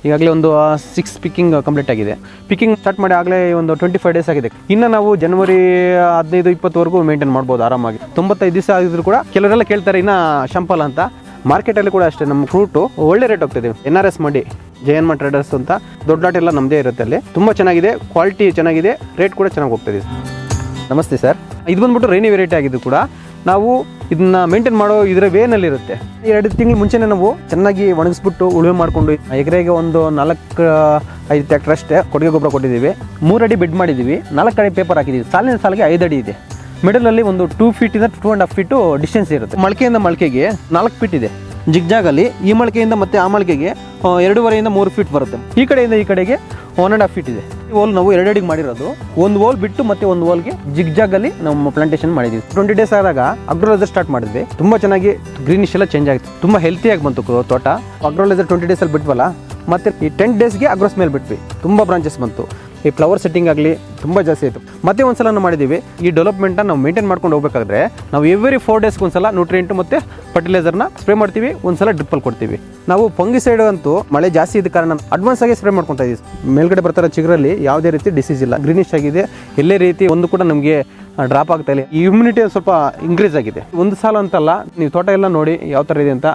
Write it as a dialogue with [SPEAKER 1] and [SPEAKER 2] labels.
[SPEAKER 1] ಈಗಾಗಲೇ ಒಂದು 6 picking complete ಆಗಿದೆ. ಪಿಕ್ಕಿಂಗ್ ಸ್ಟಾರ್ಟ್ ಮಾಡಿ ಆಗಲೇ ಒಂದು 25 ಡೇಸ್ ಆಗಿದೆ. ಇನ್ನು ನಾವು ಜನವರಿ 15-20ವರೆಗೂ ಮೇಂಟೈನ್ ಮಾಡ್ಬೋದು ಆರಾಮಾಗಿ. 95 ದಿವಸ ಆಗಿದ್ರು ಕೂಡ ಕೆಲವರೆಲ್ಲ ಕೇಳ್ತಾರೆ ಇನ್ನು ಶಂಪಲ್ ಅಂತ. ಮಾರ್ಕೆಟಲ್ಲಿ ಕೂಡ ಅಷ್ಟೇ ನಮ್ಮ ಫ್ರೂಟು ಒಳ್ಳೆ ರೇಟ್ ಹೋಗ್ತಿದೆ. NRS ಮಂಡಿ ಜಯನ್ಮ ಟ್ರೇಡರ್ಸ್ ಅಂತ ದೊಡ್ಡ ಲಾಟ್ ಎಲ್ಲ ನಮ್ಮದೇ ಇರುತ್ತೆ. ಅಲ್ಲಿ ತುಂಬ ಚೆನ್ನಾಗಿದೆ, ಕ್ವಾಲಿಟಿ ಚೆನ್ನಾಗಿದೆ, ರೇಟ್ ಕೂಡ ಚೆನ್ನಾಗಿ ಹೋಗ್ತಿದೆ. ನಮಸ್ತೆ ಸರ್. ಇದು ಬಂದ್ಬಿಟ್ಟು ರೈನಿ ವೆರೈಟಿ ಆಗಿದ್ದು ಕೂಡ ನಾವು ಇದನ್ನ ಮೇಂಟೈನ್ ಮಾಡೋ ಇದರ ವೇನಲ್ಲಿರುತ್ತೆ. 2 ತಿಂಗಳು ಮುಂಚೆನೇ ನಾವು ಚೆನ್ನಾಗಿ ಒಣಗಿಸ್ಬಿಟ್ಟು ಉಳುಮೆ ಮಾಡಿಕೊಂಡು ಎಕರೆಗೆ ಒಂದು 4-5 ಟ್ರ್ಯಾಕ್ಟರ್ ಅಷ್ಟೇ ಕೊಟ್ಟಿಗೆ ಗೊಬ್ಬರ ಕೊಟ್ಟಿದ್ದೀವಿ. 3 ಅಡಿ ಬೆಡ್ ಮಾಡಿದ್ದೀವಿ, 4 ಅಡಿ ಪೇಪರ್ ಹಾಕಿದ್ದೀವಿ. ಸಾಲಿಗೆ 5 ಅಡಿ ಇದೆ. ಮಿಡಲಲ್ಲಿ ಒಂದು 2 ಫೀಟಿಂದ 2.5 ಫೀಟು ಡಿಸ್ಟೆನ್ಸ್ ಇರುತ್ತೆ. ಮೊಳಕೆಯಿಂದ ಮೊಳಕೆಗೆ 4 ಫೀಟ್ ಇದೆ. ಜಿಗ್ಜಾಗಲ್ಲಿ ಈ ಮೊಳಕೆಯಿಂದ ಮತ್ತೆ ಆ ಮೊಳಕೆಗೆ 2.5-3 ಫೀಟ್ ಬರುತ್ತೆ. ಈ ಕಡೆಯಿಂದ ಈ ಕಡೆಗೆ 1.5 ಫೀಟ್ ಇದೆ. ಈ ಹೋಲ್ ನಾವು 2 ಅಡಿಗೆ ಮಾಡಿರೋದು. ಒಂದು ಹೋಲ್ ಬಿಟ್ಟು ಮತ್ತೆ ಒಂದು ಹೋಲ್ಗೆ ಜಿಗ್ಜಾಗಲ್ಲಿ ನಾವು ಪ್ಲಾಂಟೇಶನ್ ಮಾಡಿದ್ವಿ. 20 ಡೇಸ್ ಆದಾಗ ಅಗ್ರೋಲೈಸರ್ ಸ್ಟಾರ್ಟ್ ಮಾಡಿದ್ವಿ. ತುಂಬ ಚೆನ್ನಾಗಿ ಗ್ರೀನಿಶ್ ಎಲ್ಲ ಚೇಂಜ್ ಆಯಿತು. ತುಂಬ ಹೆಲ್ತಿಯಾಗಿ ಬಂತು ತೋಟ. ಅಗ್ರೋಲೈಸರ್ 20 ಡೇಸಲ್ಲಿ ಬಿಟ್ವಲ್ಲ, ಮತ್ತೆ ಈ 10 ಡೇಸ್ಗೆ ಅಗ್ರೋಸ್ ಮೇಲೆ ಬಿಟ್ವಿ. ತುಂಬ ಬ್ರಾಂಚಸ್ ಬಂತು. ಈ ಫ್ಲವರ್ ಸೆಟ್ಟಿಂಗ್ ಆಗಲಿ ತುಂಬ ಜಾಸ್ತಿ ಆಯಿತು. ಮತ್ತೆ ಒಂದ್ಸಲ ನಾವು ಮಾಡಿದ್ದೀವಿ. ಈ ಡೆವಲಪ್ಮೆಂಟನ್ನು ನಾವು ಮೇಂಟೈನ್ ಮಾಡ್ಕೊಂಡು ಹೋಗಬೇಕಾದ್ರೆ ನಾವು ಎವ್ರಿ 4 ಡೇಸ್ಗೆ ಒಂದ್ಸಲ ನ್ಯೂಟ್ರಿಯೆಂಟ್ ಮತ್ತು ಫರ್ಟಿಲೈಸರ್ನ ಸ್ಪ್ರೇ ಮಾಡ್ತೀವಿ. ಒಂದ್ಸಲ ಡ್ರಿಪ್ಪಲ್ಲಿ ಕೊಡ್ತೀವಿ. ನಾವು ಫಂಗಿಸೈಡ್ ಅಂತೂ ಮಳೆ ಜಾಸ್ತಿ ಇದ್ದ ಕಾರಣ ಅಡ್ವಾನ್ಸ್ ಆಗಿ ಸ್ಪ್ರೇ ಮಾಡ್ಕೊತಾ ಇದ್ದೀವಿ. ಮೇಲ್ಗಡೆ ಬರ್ತಾರೋ ಚಿಗುರಲ್ಲಿ ಯಾವುದೇ ರೀತಿ ಡಿಸೀಸ್ ಇಲ್ಲ, ಗ್ರೀನಿಶ್ ಆಗಿದೆ. ಎಲ್ಲೇ ರೀತಿ ಒಂದು ಕೂಡ ನಮಗೆ ಡ್ರಾಪ್ ಆಗ್ತಾ ಇಲ್ಲ. ಇಮ್ಯುನಿಟಿ ಸ್ವಲ್ಪ ಇನ್ಕ್ರೀಸ್ ಆಗಿದೆ. ಒಂದು ಸಾಲ ಅಂತಲ್ಲ, ನೀವು ತೋಟ ಎಲ್ಲ ನೋಡಿ ಯಾವ ಥರ ಇದೆ ಅಂತ.